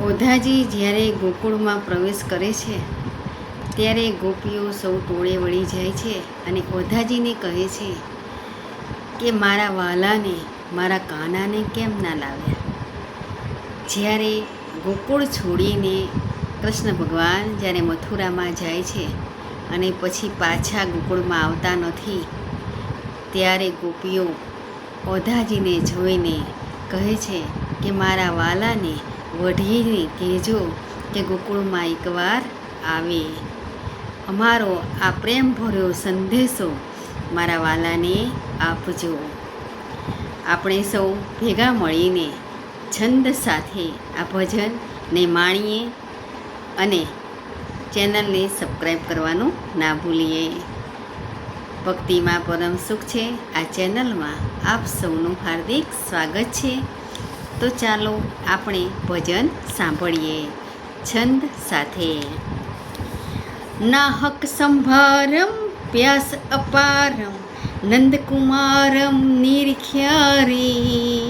ઓધાજી જ્યારે ગોકુળમાં પ્રવેશ કરે છે ત્યારે ગોપીઓ સૌ ટોળે વળી જાય છે અને ઓધાજીને કહે છે કે મારા વાલાને, મારા કાનાને કેમ ના લાવ્યા. જ્યારે ગોકુળ છોડીને કૃષ્ણ ભગવાન જ્યારે મથુરામાં જાય છે અને પછી પાછા ગોકુળમાં આવતા નથી, ત્યારે ગોપીઓ ઓધાજીને જોઈને કહે છે કે મારા વાલાને વઢીને કહેજો કે ગોકુળમાં એકવાર આવે. અમારો આ પ્રેમ ભર્યો સંદેશો મારા વાલાને આપજો. આપણે સૌ ભેગા મળીને છંદ સાથે આ ભજનને માણીએ અને ચેનલને સબસ્ક્રાઈબ કરવાનું ના ભૂલીએ. ભક્તિમાં પરમ સુખ છે આ ચેનલમાં આપ સૌનું હાર્દિક સ્વાગત છે. તો ચાલો આપણે ભજન સાંભળીએ છંદ સાથે. નાહક સંભારમ પ્યાસ અપારમ નંદકુમારમ નિરખ્યારી,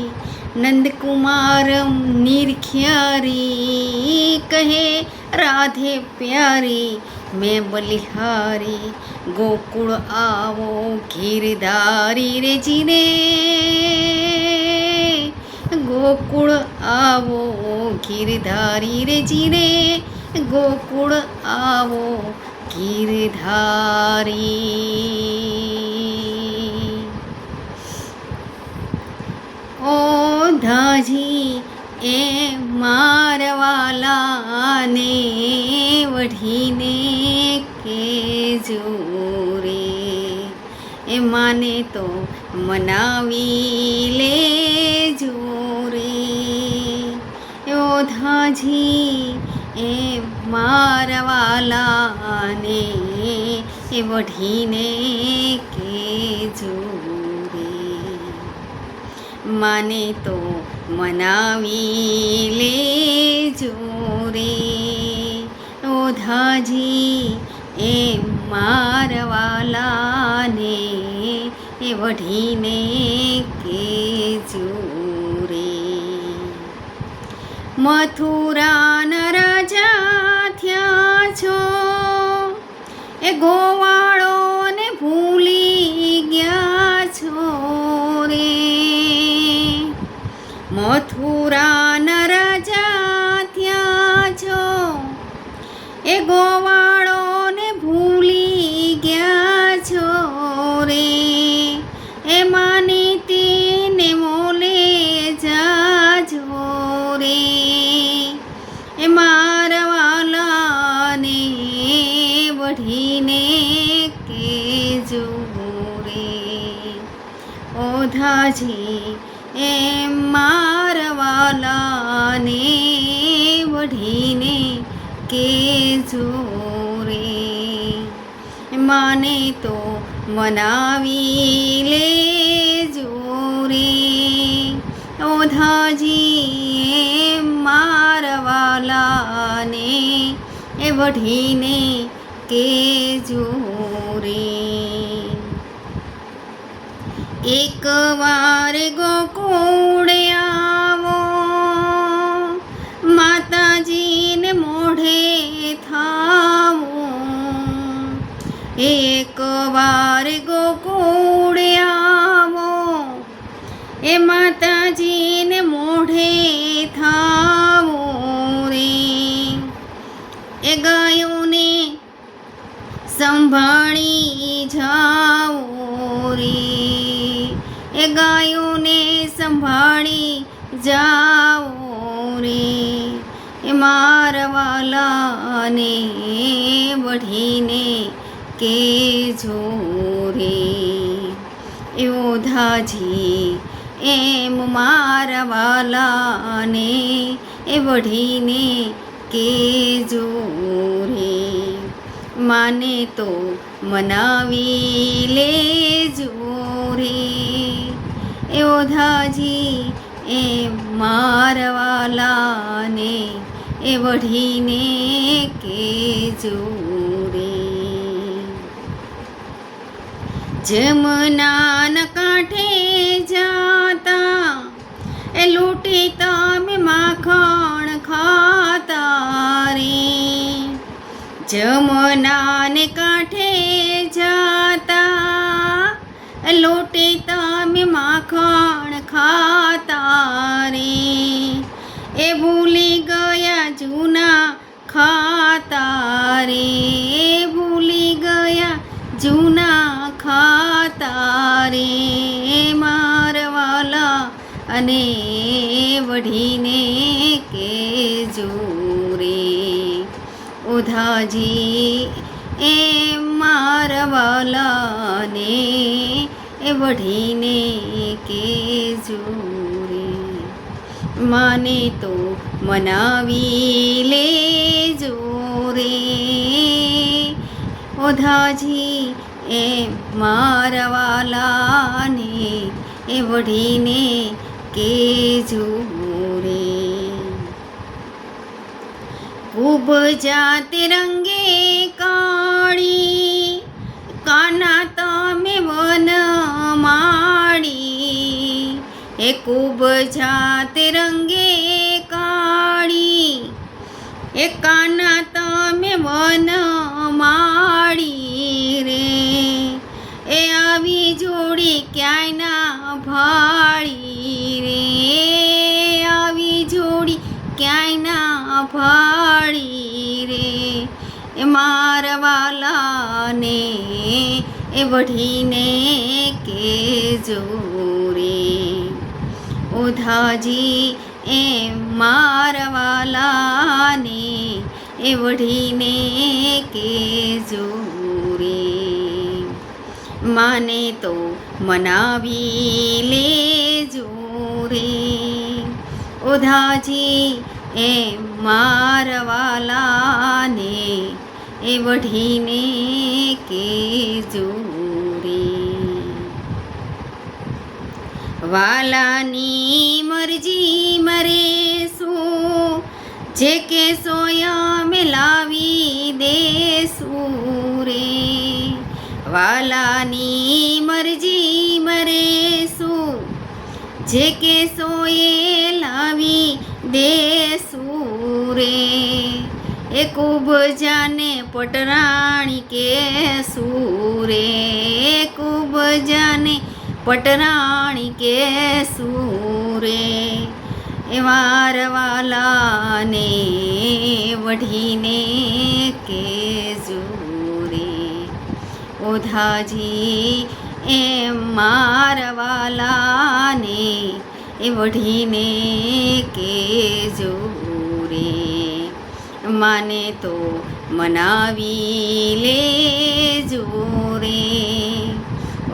નંદકુમારમ નિરખ્યારી કહે રાધે પ્યારી મેં બલિહારી. ગોકુળ આવો ગીરધારી રે જીને, ગોકુળ આવો ગીરધારી રે જીને, ગોકુળ આવો ગીરધારી. ઓધાજી એ મારવાલાને વઢીને કેજો રે, એ માને તો મનાવી લેજો રે. ઓધાજી એ મારવાલાને એ વઢીને કેજો રે, માને તો મનાવી લેજો રે. ઓધાજી એ મારવાલાને એ વઢીને કેજો રે. મથુરાના રાજા થયા છો, એ ગોવાળોને ભૂલી ગયા છો રે. મથુરાના રાજા થયા છો, એ ગોવાળોને ભૂલી ગયા છો રે. એ માનીતીને મોલે જાજો રે, એ મારવાલાને વઢીને કેજો રે. ઓધાજી એ મારવાલાને વઢીને કેજો રે, માને તો મનાવી લેજો રે. ઓધાજી એ મારવાલાને એ વઢીને કેજો રે. એક વાર ગોકુળ આવો માતાજીને મોઢે થાવો. એક વાર ગોકુળ આવો એ માતાજીને મોઢે થાવો રે. એ ગાયોને સંભાળી જાઓ રે, એ ગાયોને સંભાળી જાઓ રે. એ મારવાલાને વઢીને કેજો રે. એ ઓધાજી એમ મારવાલાને એ વઢીને કેજો રે, માને તો મનાવી લેજો રે. એ ઓધાજી એ મારવાલાને એ વઢીને કેજો રે. જમનાના કાંઠે જાતા એ લૂંટી તમે માખણ ખા જમનાને કાંઠે જાતા લોટે તમે માખણ ખાતા રે, એ ભૂલી ગયા જૂના ખાતા રે, ભૂલી ગયા જૂના ખાતા રે, મારવાલા અને વઢીને કેજો રે, ઓધાજી એ મારવાલાને એ વઢીને કેજો રે, માને તો મનાવી લેજો રે, ઓધાજી એ મારવાલાને એ વઢીને કેજો રે, ખૂબ જાતે રંગે કાળી કાના તમે વન માળી, એ ખૂબ જાતે રંગે કાળી એ કાના તમે વન માળી રે, એ આવી જોડી ક્યાંય ના ભાળી રે, આવી જોડી ક્યાંય ના ભાળી રે, એ મારવાલાને એ વઢીને કેજો રે, ઓધાજી એ મારવાલાને એ વઢીને કેજો રે, માને તો મનાવી લેજો રે, ઓધાજી એ મારવાલાને એ વઢીને કેજો રે, વાલાની મરજી મરે શું જે કે સોયા લાવી દેશું રે, વાલાની મરજી મરે શું જે કે સોએ લાવી દેશું રે, એ ખૂબ જાને પટરાણી કે સુરે, ખૂબ જાને પટરાણી કે સુરે, એ મારવાલાને વઢીને કેજો રે, ઓધાજી એ મારવાલાને એ વઢીને કેજો રે, માને તો મનાવી લેજો રે,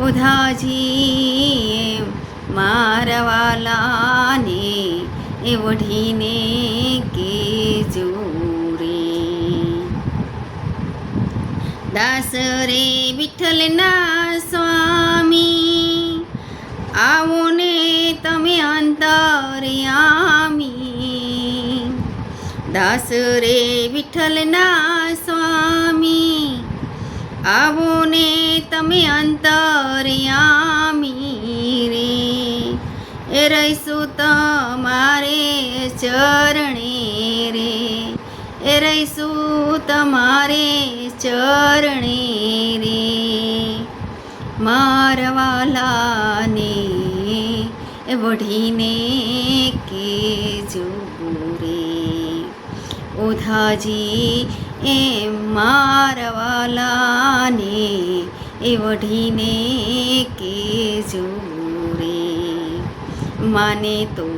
ઓધાજી મારવાલાને એ વઢીને કેજો રે, દાસ રે વિઠ્ઠલના સ્વામી આવો ને તમે અંતર્યામી, દાસ રે વિઠ્ઠલના સ્વામી આવો ને તમે અંતર્યામી રે, એ રહીશું તમારે ચરણે રે, એ રહીશું તમારે ચરણે રે, મારવાલાને એ વઢીને કેજો રે, ઓધાજી એ મારવાલાને એ વઢીને કેજો રે, માને તો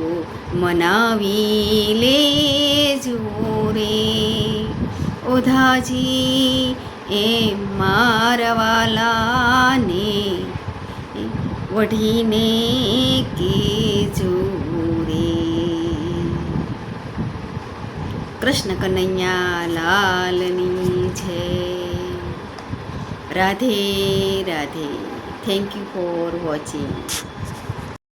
મનાવી લેજો રે, ઓધાજી એ મારવાલાને વઢીને કેજો રે, કૃષ્ણ કનૈયા લાલની જય, Radhe Radhe. Thank you for watching.